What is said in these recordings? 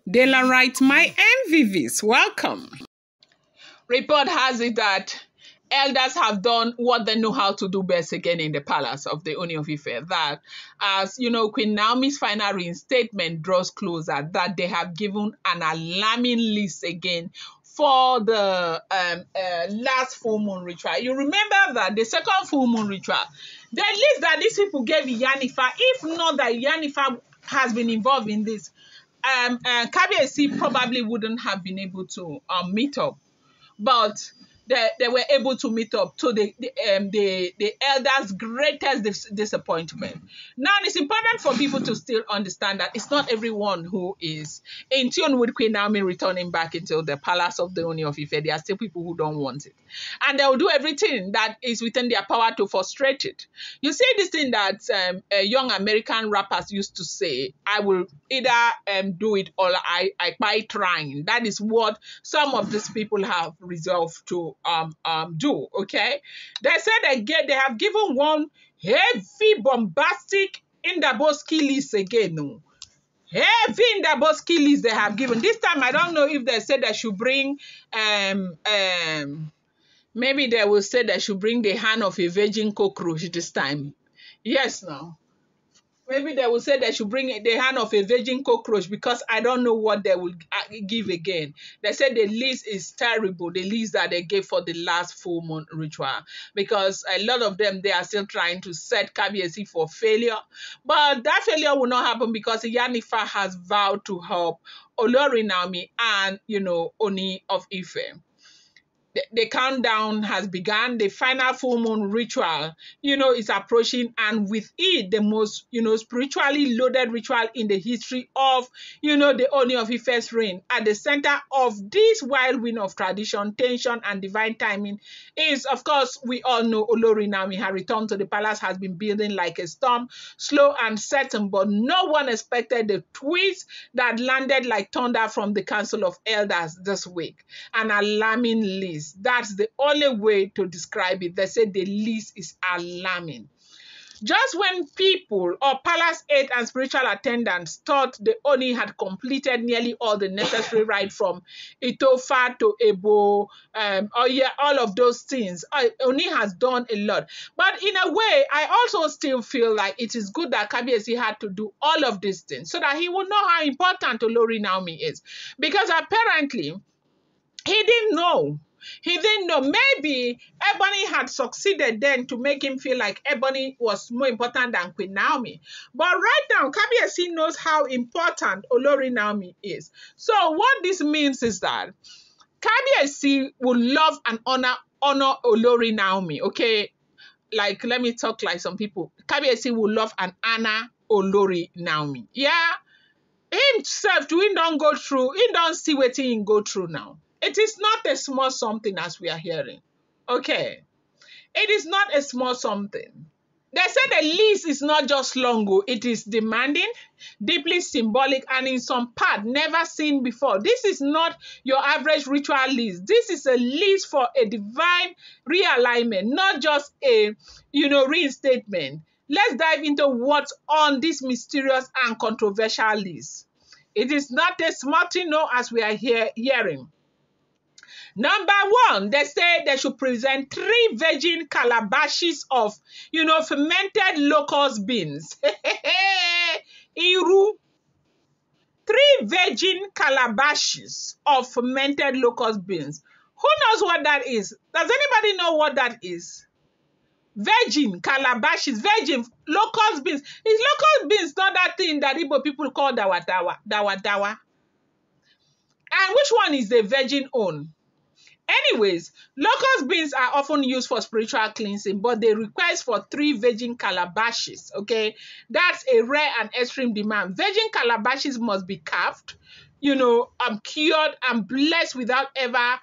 Dela writes, my MVVs, welcome. Report has it that elders have done what they know how to do best again in the palace of the Ooni of Ife. That, as you know, Queen Naomi's final reinstatement draws closer, that they have given an alarming list again for the last full moon ritual. You remember that the second full moon ritual, the list that these people gave Yanifa, if not that Yanifa has been involved in this, Kabiyesi probably wouldn't have been able to meet up. But they were able to meet up to the elders' greatest disappointment. Now, it's important for people to still understand that it's not everyone who is in tune with Queen Naomi returning back into the palace of the Ooni of Ife. There are still people who don't want it. And they will do everything that is within their power to frustrate it. You see this thing that young American rappers used to say, I will either do it or I by trying. That is what some of these people have resolved to do. Okay, they said they have given one heavy bombastic Indaboski list again. No, heavy Indaboski list they have given this time. I don't know if they said they should bring maybe they will say they should bring the hand of a virgin cockroach this time. Yes, no. Maybe they will say they should bring the hand of a virgin cockroach, because I don't know what they will give again. They said the list is terrible, the list that they gave for the last full moon ritual, because a lot of them, they are still trying to set Kabiyesi for failure. But that failure will not happen because Yanifa has vowed to help Olori Naomi and, Ooni of Ife. The countdown has begun. The final full moon ritual, is approaching, and with it, the most, spiritually loaded ritual in the history of, the Ooni of Ife's reign. At the center of this whirlwind of tradition, tension, and divine timing is, of course, we all know Olori Naomi. Her return to the palace has been building like a storm, slow and certain, but no one expected the twist that landed like thunder from the Council of Elders this week. An alarming list. That's the only way to describe it. They say the list is alarming. Just when people or palace aides and spiritual attendants thought the Ooni had completed nearly all the necessary rites from Itofa to Ebo, all of those things, Ooni has done a lot. But in a way, I also still feel like it is good that Kabiyesi had to do all of these things so that he will know how important Olori Naomi is. Because apparently, he didn't know. He didn't know. Maybe Ebony had succeeded then to make him feel like Ebony was more important than Queen Naomi. But right now, Kabiyesi knows how important Olori Naomi is. So what this means is that Kabiyesi will love and honor Olori Naomi. Okay, like let me talk like some people. Kabiyesi will love and honor Olori Naomi. Yeah, himself, he don't go through. He don't see what he go through now. It is not a small something as we are hearing. Okay. It is not a small something. They say the list is not just long, it is demanding, deeply symbolic, and in some part never seen before. This is not your average ritual list. This is a list for a divine realignment, not just a, reinstatement. Let's dive into what's on this mysterious and controversial list. It is not a small thing, no, as we are hearing. Number one, they say they should present 3 virgin calabashes of, fermented locust beans. Iru. 3 virgin calabashes of fermented locust beans. Who knows what that is? Does anybody know what that is? Virgin calabashes, virgin locust beans. Is locust beans not that thing that Igbo people call dawa dawa? And which one is the virgin own? Anyways, locust beans are often used for spiritual cleansing, but they request for 3 virgin calabashes, okay? That's a rare and extreme demand. Virgin calabashes must be carved, cured and blessed without ever,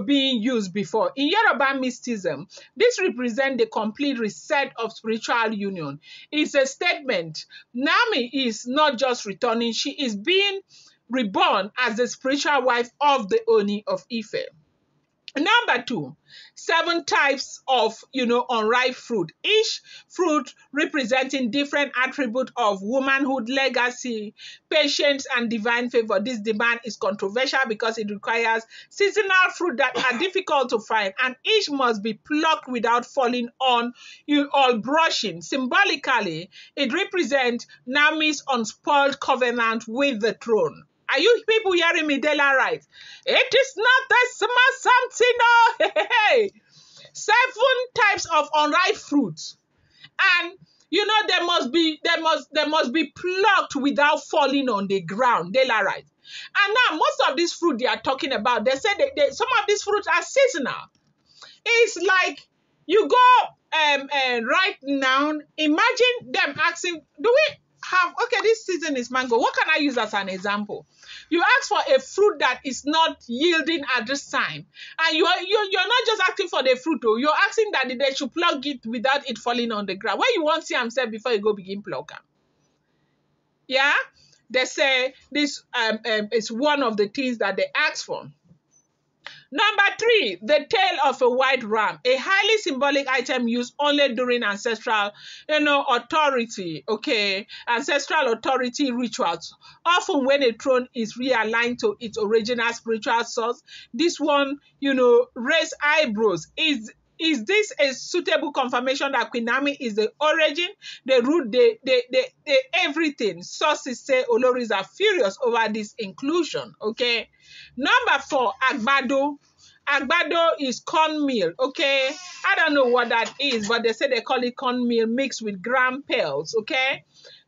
being used before. In Yoruba mysticism, this represents the complete reset of spiritual union. It's a statement. Naomi is not just returning, she is being reborn as the spiritual wife of the Ooni of Ife. Number two, 7 types of, unripe fruit. Each fruit representing different attributes of womanhood, legacy, patience, and divine favor. This demand is controversial because it requires seasonal fruit that are difficult to find, and each must be plucked without falling on you or brushing. Symbolically, it represents Naomi's unspoiled covenant with the throne. Are you people hearing me? They are right. It is not the small something. No. Hey. 7 types of unripe fruits, and they must be plucked without falling on the ground. They are right. And now most of these fruit they are talking about, they say some of these fruits are seasonal. It's like you go right now. Imagine them asking, "Do we have okay? This season is mango. What can I use as an example?" You ask for a fruit that is not yielding at this time, and you're not just asking for the fruit, though. You're asking that they should pluck it without it falling on the ground. Where you want to see himself before you go begin pluck them. Yeah, they say this is one of the things that they ask for. Number 3, the tail of a white ram, a highly symbolic item used only during ancestral, authority, ancestral authority rituals. Often when a throne is realigned to its original spiritual source, this one, raise eyebrows. Is this a suitable confirmation that Queen Naomi is the origin, the root, the everything? Sources say Oloris are furious over this inclusion, okay? Number 4, agbado. Agbado is cornmeal, okay? I don't know what that is, but they say they call it cornmeal mixed with gram pearls, okay?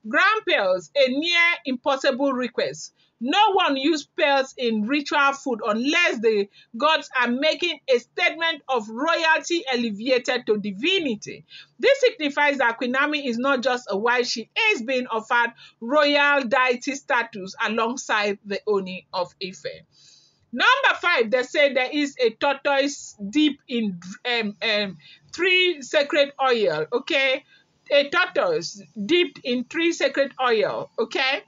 Gram pearls, a near impossible request. No one uses pearls in ritual food unless the gods are making a statement of royalty elevated to divinity. This signifies that Queen Naomi is not just a wife, she is being offered royal deity status alongside the Ooni of Ife. Number 5, they say there is a tortoise deep in 3 sacred oil, okay? A tortoise dipped in 3 sacred oil, okay?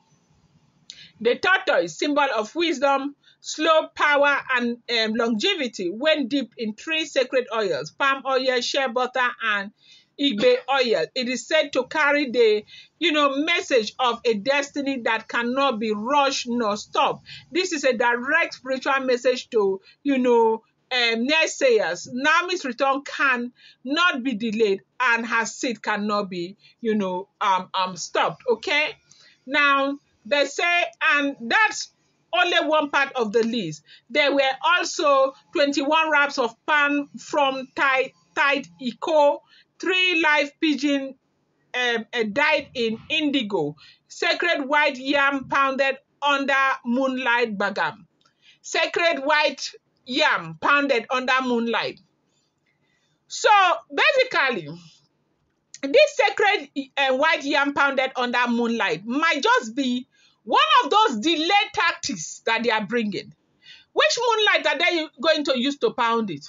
The tortoise, symbol of wisdom, slow power, and longevity, when dipped in 3 sacred oils: palm oil, shea butter, and igbe oil. It is said to carry the, message of a destiny that cannot be rushed nor stopped. This is a direct spiritual message to, naysayers. Naomi's return can not be delayed, and her seed cannot be, stopped. Okay, now they say, and that's only one part of the list. There were also 21 wraps of palm from tied Iko, 3 live pigeon dyed in indigo, sacred white yam pounded under moonlight bagam. Sacred white yam pounded under moonlight. So basically, this sacred white yam pounded under moonlight might just be one of those delayed tactics that they are bringing. Which moonlight are they going to use to pound it?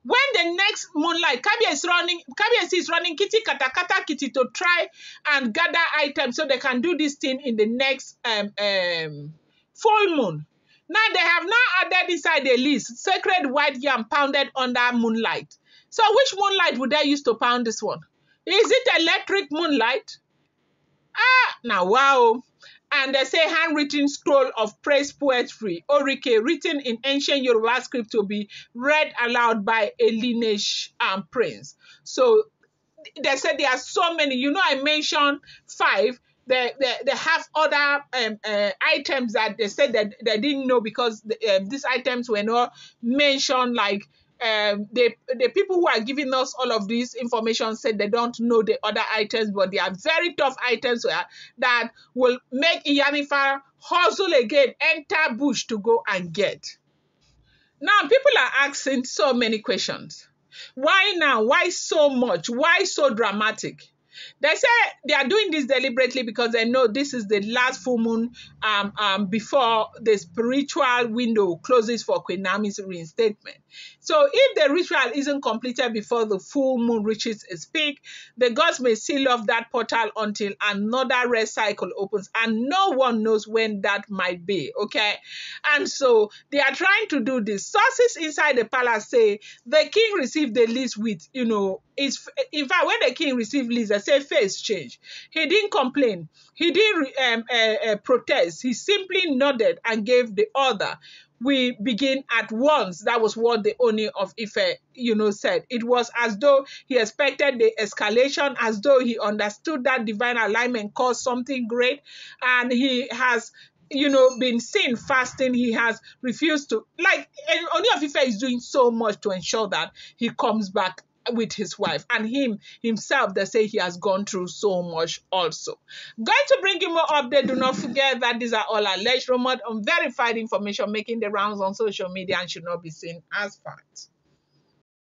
When the next moonlight, Kabiyesi is running kitty kata kata kitty to try and gather items so they can do this thing in the next full moon. Now they have now added inside the list sacred white yam pounded under moonlight. So which moonlight would they use to pound this one? Is it electric moonlight? Now wow. And they say handwritten scroll of praise poetry, Orike, written in ancient Yoruba script to be read aloud by a lineage prince. So they said there are so many. I mentioned 5. They have other items that they said that they didn't know because these items were not mentioned, like the people who are giving us all of this information said they don't know the other items, but they are very tough items that will make Iyanifa hustle again, enter bush to go and get. Now, people are asking so many questions. Why now? Why so much? Why so dramatic? They say they are doing this deliberately because they know this is the last full moon before the spiritual window closes for Queen Naomi's reinstatement. So if the ritual isn't completed before the full moon reaches its peak, the gods may seal off that portal until another rest cycle opens, and no one knows when that might be, okay? And so they are trying to do this. Sources inside the palace say the king received the list with, in fact, when the king received list, they say face change. He didn't complain. He didn't protest. He simply nodded and gave the order. We begin at once. That was what the Ooni of Ife, said. It was as though he expected the escalation, as though he understood that divine alignment caused something great, and he has been seen fasting. He has refused to, like, and Ooni of Ife is doing so much to ensure that he comes back with his wife, and himself, they say he has gone through so much also. Going to bring you more update. Do not forget that these are all alleged, rumored, unverified information making the rounds on social media and should not be seen as fact.